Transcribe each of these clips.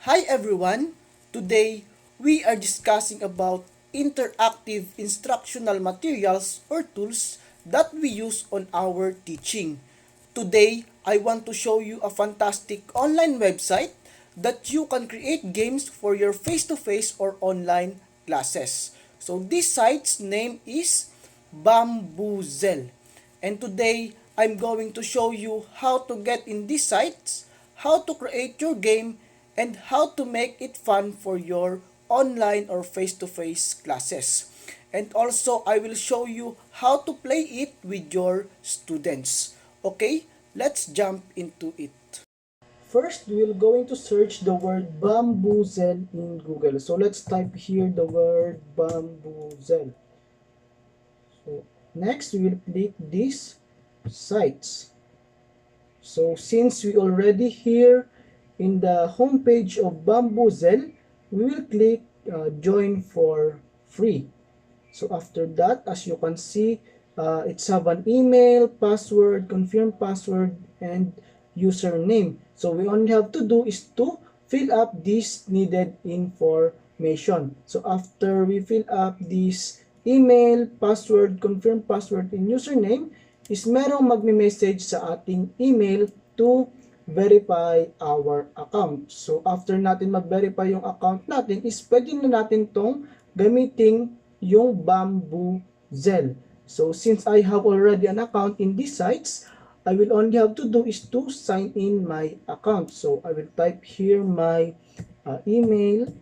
Hi everyone! Today, we are discussing about interactive instructional materials or tools that we use on our teaching. Today, I want to show you a fantastic online website that you can create games for your face-to-face or online classes. So this site's name is Bamboozle. And today, I'm going to show you how to get in these sites, how to create your game, and how to make it fun for your online or face-to-face classes. And also, I will show you how to play it with your students. Okay, let's jump into it. First, we're going to search the word bamboozle in Google. So let's type here the word bamboozle. So next, we will click these sites. So since we already here in the homepage of Bamboozle, we will click join for free. So after that, as you can see, it's have an email, password, confirm password, and username. So we only have to do is to fill up this needed information. So after we fill up this email, password, confirm password, and username, is merong magme-message sa ating email to verify our account. So after natin mag-verify yung account natin, is pwede na natin tong gamitin yung Bamboozle. So since I have already an account in these sites, I will only have to do is to sign in my account. So I will type here my email.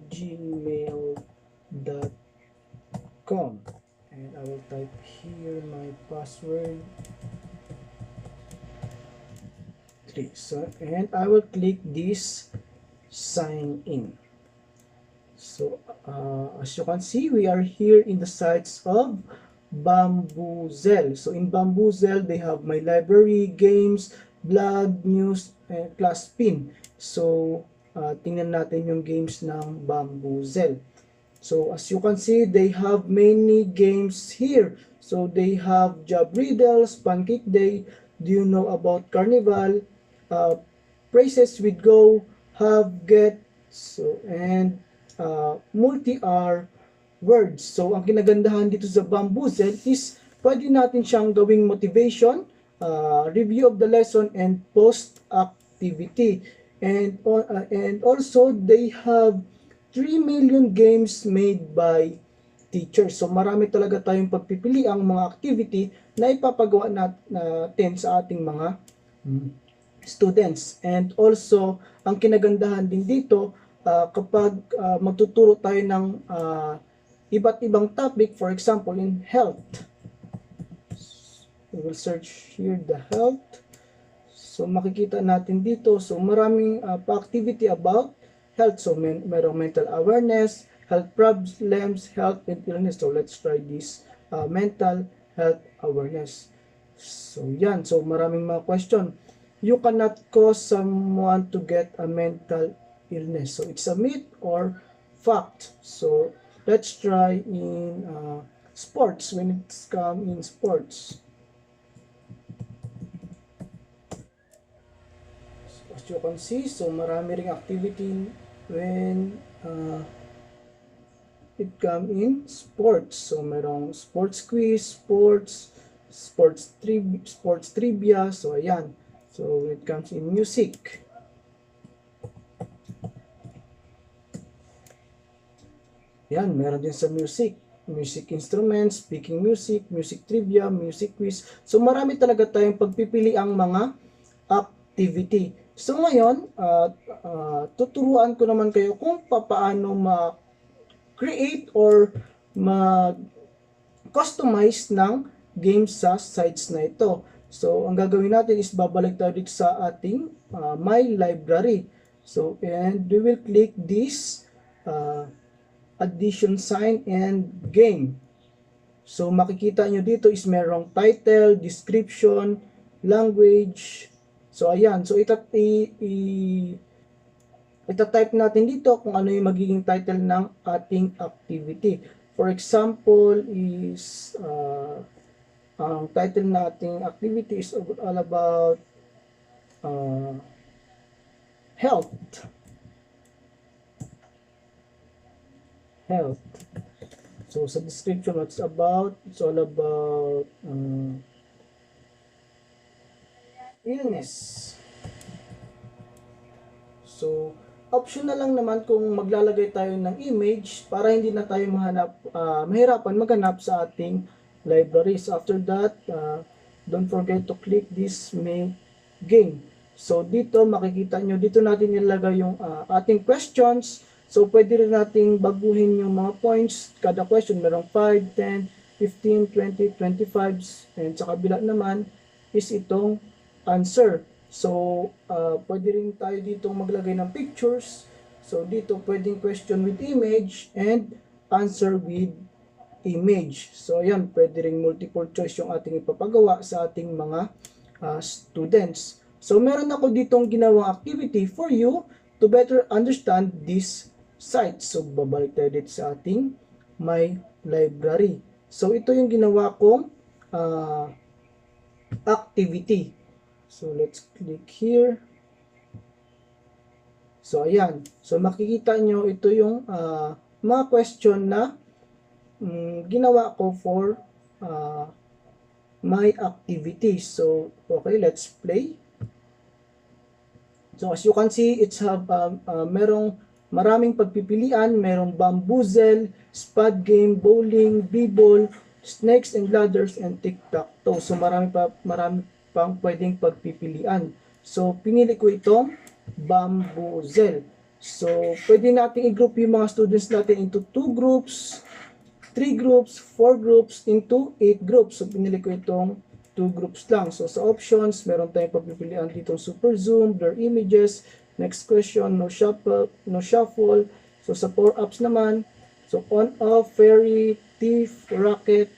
Gmail.com, and I will type here my password 3. So and I will click this sign in. So as you can see, we are here in the sites of Bamboozle. So in Bamboozle, they have my library, games, blog, news, and class pin. So tingnan natin yung games ng Bamboozle. So as you can see, they have many games here. So they have Job Riddles, Pancake Day, Do You Know About Carnival, uh, Phrases with Go, Have, Get, so, and multi-R words. So ang kinagandahan dito sa Bamboozle is pwede natin siyang gawing motivation, review of the lesson, and post activity. And also they have 3 million games made by teachers. So marami talaga tayong pagpipili ang mga activity na ipapagawa natin sa ating mga students. And also, ang kinagandahan din dito, kapag magtuturo tayo ng iba't ibang topic, for example, in health. We will search here the health. So makikita natin dito, so maraming pa-activity about health. So merong mental awareness, health problems, health and illness. So let's try this mental health awareness. So yan, so maraming mga question. You cannot cause someone to get a mental illness. So it's a myth or fact. So let's try in sports, when it's come in sports. As you can see, so marami ring activity when it come in sports. So merong sports quiz, sports trivia. So ayan. So it comes in music. Yan, meron din sa music. Music instruments, speaking music, music trivia, music quiz. So marami talaga tayong pagpipili ang mga activity. So ngayon, tuturuan ko naman kayo kung paano ma-create or ma-customize ng games sa sites na ito. So ang gagawin natin is babalik tayo dito sa ating My Library. So and we will click this addition sign and game. So makikita nyo dito is merong title, description, language. So ayan, so ita-type natin dito kung ano yung magiging title ng ating activity. For example is Ang title nating activity is all about uh, health. Health. So sa description, what's about? It's all about illness. So, optional lang naman kung maglalagay tayo ng image para hindi na tayo mahirapan maghanap sa ating libraries. After that, don't forget to click this make game. So, dito makikita nyo, dito natin nilagay yung ating questions. So, pwede rin nating baguhin yung mga points. Kada question, merong 5, 10, 15, 20, 25. And sa kabila naman is itong answer. So, pwede rin tayo dito maglagay ng pictures. So, dito pwedeng question with image and answer with image. So, ayan, pwede rin multiple choice yung ating ipapagawa sa ating mga students. So, meron ako ditong ginawang activity for you to better understand this site. So, babalik tayo dito sa ating My Library. So, ito yung ginawa kong activity. So, let's click here. So, ayan. So, makikita nyo, ito yung mga question na ginawa ko for my activity. So, okay, let's play. So, as you can see, it's merong maraming pagpipilian. Merong bamboozle, spud game, bowling, b-ball, snakes and ladders, and tic-tac-toe. So, marami pang pwedeng pagpipilian. So, pinili ko itong bamboozle. So, pwede natin i-group yung mga students natin into 2 groups, 3 groups, 4 groups, into 8 groups. So, pinili ko itong 2 groups lang. So, sa options, meron tayong pagpipilian dito super zoom, blur images, next question, no shuffle. So, sa 4 ups naman, so on, off, fairy, thief, rocket.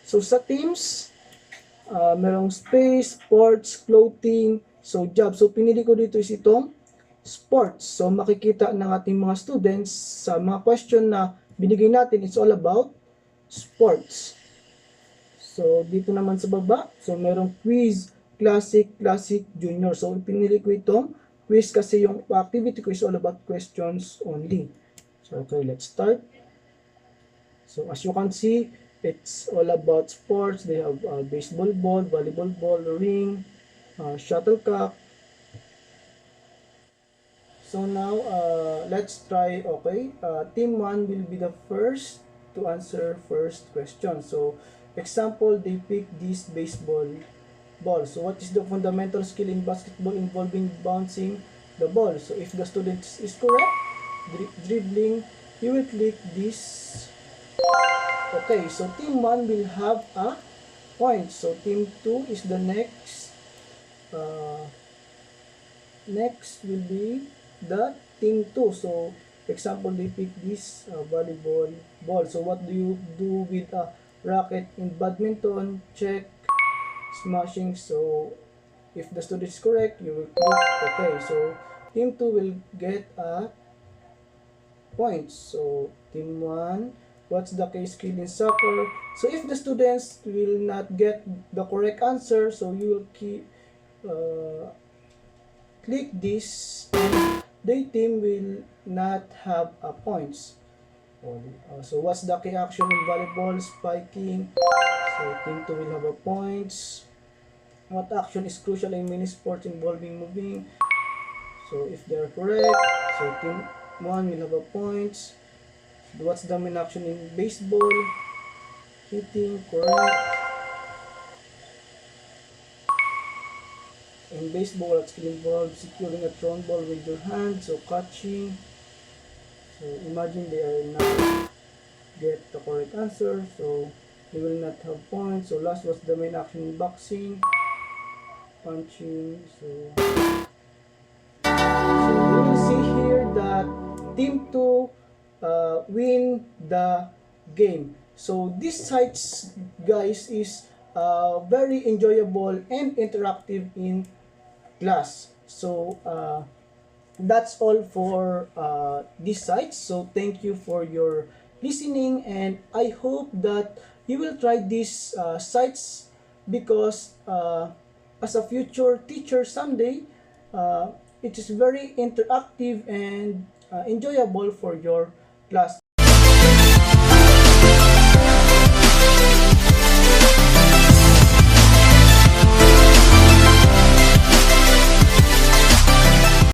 So, sa teams, merong space, sports, clothing, so job. So, pinili ko dito is itong sports. So, makikita ng ating mga students sa mga question na binigay natin, it's all about sports. So, dito naman sa baba, so merong quiz, classic, junior. So, pinili ko itong quiz kasi yung activity ko is all about questions only. So, okay, let's start. So, as you can see, it's all about sports. They have baseball ball, volleyball ball, ring, shuttlecock. So now, let's try, okay, team 1 will be the first to answer first question. So, example, they pick this baseball ball. So, what is the fundamental skill in basketball involving bouncing the ball? So, if the student is correct, dribbling, you will click this. Okay, so team 1 will have a point. So, team 2 is the next. Next will be the team 2. So, example, they pick this volleyball ball. So, what do you do with a racket in badminton? Check, smashing. So, if the student is correct, you will click okay. So, team 2 will get a point. So, team 1, what's the key skill in soccer? So, if the students will not get the correct answer, so you will click this and the team will not have a points. So what's the key action in volleyball? Spiking. So team 2 will have a points. What action is crucial in many sports involving moving? So if they are correct, so team 1 will have a points. What's the main action in baseball? Hitting, correct. In baseball, what skill involves securing a thrown ball with your hand, so catching. So imagine they are not get the correct answer, so they will not have points. So last was the main action in boxing, punching. So you will see here that team 2 win the game. So this sites, guys, is very enjoyable and interactive in class. So that's all for this site. So thank you for your listening, and I hope that you will try these sites because as a future teacher someday, it is very interactive and enjoyable for your class.